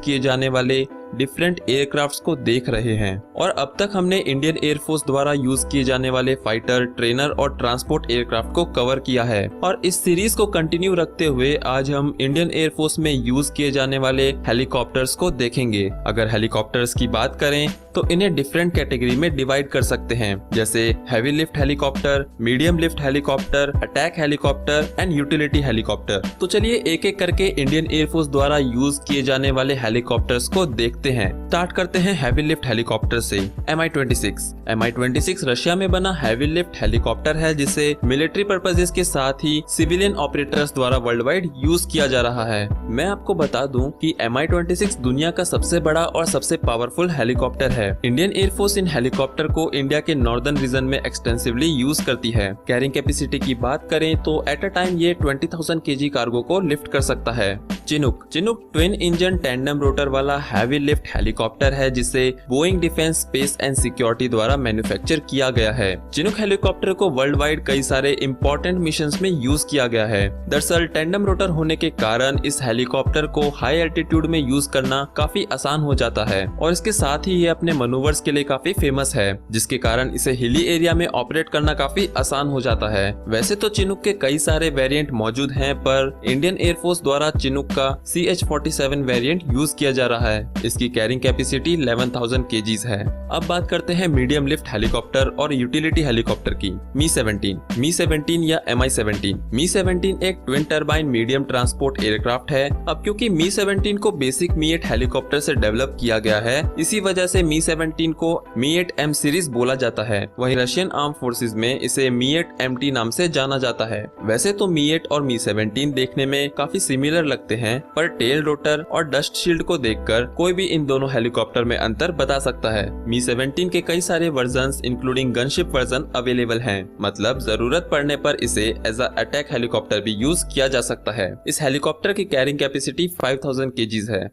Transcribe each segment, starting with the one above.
किए जाने वाले डिफरेंट एयरक्राफ्ट्स को देख रहे हैं। और अब तक हमने इंडियन एयरफोर्स द्वारा यूज किए जाने वाले फाइटर, ट्रेनर और ट्रांसपोर्ट एयरक्राफ्ट को कवर किया है। और इस सीरीज को कंटिन्यू रखते हुए आज हम इंडियन एयरफोर्स में यूज किए जाने वाले हेलीकॉप्टर्स को देखेंगे। अगर हेलीकॉप्टर्स की बात करें तो इन्हें डिफरेंट कैटेगरी में डिवाइड कर सकते हैं, जैसे heavy lift helicopter, medium lift helicopter, attack helicopter and utility helicopter. तो चलिए एक एक करके इंडियन एयरफोर्स द्वारा यूज किए जाने वाले हेलीकॉप्टर्स को देखते हैं। स्टार्ट करते हैं हैवी लिफ्ट हेलीकॉप्टर से। Mi-26 Mi-26 रशिया में बना हैवी लिफ्ट हेलीकॉप्टर है, जिसे मिलिट्री पर्पसेस के साथ ही सिविलियन ऑपरेटर्स द्वारा वर्ल्ड वाइड यूज किया जा रहा है। मैं आपको बता दूं कि Mi-26 दुनिया का सबसे बड़ा और सबसे पावरफुल हेलीकॉप्टर है। इंडियन एयरफोर्स इन हेलीकॉप्टर को इंडिया के नॉर्दर्न रीजन में एक्सटेंसिवली यूज करती है। कैरिंग कैपेसिटी की बात करें तो एट अ टाइम ये 20,000 kg कार्गो को लिफ्ट कर सकता है। Chinook twin engine tandem rotor वाला हैवी लिफ्ट हेलीकॉप्टर है, जिसे Boeing defence, space and security द्वारा मैन्युफैक्चर किया गया है। चिनूक हेलीकॉप्टर को वर्ल्ड वाइड कई सारे इंपॉर्टेंट मिशंस में यूज किया गया है। दरअसल टैंडम रोटर होने के कारण इस हेलीकॉप्टर को हाई एल्टीट्यूड में यूज करना काफी आसान हो जाता है और इसके साथ ही ये अपने मनूवर्स के लिए काफी फेमस है, जिसके कारण इसे हिली एरिया में ऑपरेट करना काफी आसान हो जाता है। वैसे तो चिनूक के कई सारे वेरिएंट मौजूद हैं, पर इंडियन एयरफोर्स द्वारा चिनूक का CH-47 वेरिएंट यूज किया जा रहा है। इसकी कैरिंग कैपेसिटी 11,000 kg है। अब बात करते हैं मीडियम लिफ्ट हेलीकॉप्टर और यूटिलिटी हेलीकॉप्टर की। Mi-17 या Mi-17 Mi-17 एक twin turbine medium transport aircraft है। अब क्योंकि Mi-17 को बेसिक Mi-8 हेलीकॉप्टर से डेवलप किया गया है, इसी वजह से Mi-17 को Mi-8M सीरीज बोला जाता है। वहीं रशियन आर्म फोर्सेस में इसे Mi-8MT नाम से जाना जाता है। वैसे तो Mi-8 और Mi-17 देखने में काफी सिमिलर लगते हैं, पर टेल रोटर और डस्ट शील्ड को देखकर कोई भी इन दोनों हेलीकॉप्टर में अंतर बता सकता है। Mi-17 के कई सारे versions including gunship version available हैं, मतलब जरूरत पड़ने पर इसे एज अ अटैक हेलीकॉप्टर भी यूज किया जा सकता है। इस हेलीकॉप्टर की कैरिंग कैपेसिटी 5,000 kg है।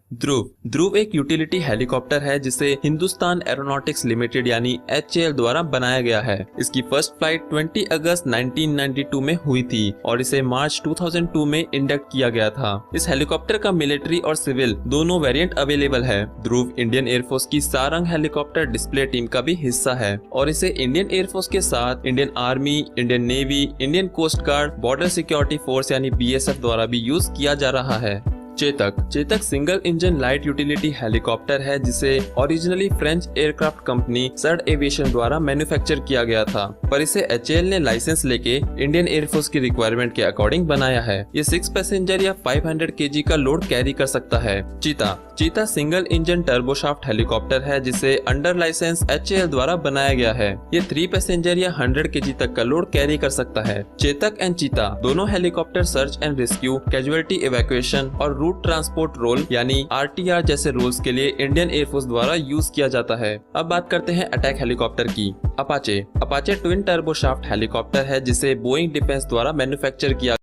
ध्रुव एक यूटिलिटी हेलीकॉप्टर है, जिसे हिंदुस्तान एरोनॉटिक्स लिमिटेड यानी HAL द्वारा बनाया गया है। इसकी फर्स्ट फ्लाइट 20 अगस्त 1992 में हुई थी और इसे मार्च 2002 में इंडक्ट किया गया था। इस हेलीकॉप्टर का मिलिट्री और सिविल दोनों वेरिएंट अवेलेबल है। ध्रुव इंडियन एयरफोर्स की सारंग हेलीकॉप्टर डिस्प्ले टीम का भी हिस्सा है और इसे इंडियन एयरफोर्स के साथ Indian army, Indian navy, Indian coast guard, border security force यानी BSF द्वारा भी यूज किया जा रहा है। Chetak single engine light utility helicopter है, जिसे originally French aircraft company Sud aviation द्वारा मैन्युफैक्चर किया गया था, पर इसे HAL ने लाइसेंस लेके इंडियन एयरफोर्स की रिक्वायरमेंट के अकॉर्डिंग बनाया है। ये 6 पैसेंजर या 500 kg का लोड कैरी कर सकता है। चीता सिंगल इंजन टर्बोशाफ्ट हेलीकॉप्टर है, जिसे अंडर लाइसेंस HAL द्वारा बनाया गया है। ये 3 पैसेंजर या 100 kg तक का लोड कैरी कर सकता है। चेतक एंड चीता दोनों helicopter search and rescue, casualty evacuation और रूट ट्रांसपोर्ट रोल यानी RTR जैसे रोल्स के लिए इंडियन एयरफोर्स द्वारा यूज किया जाता है। अब बात करते हैं अटैक हेलीकॉप्टर की। अपाचे ट्विन टर्बोशाफ्ट हेलीकॉप्टर है, जिसे बोइंग डिफेंस द्वारा मैन्युफैक्चर किया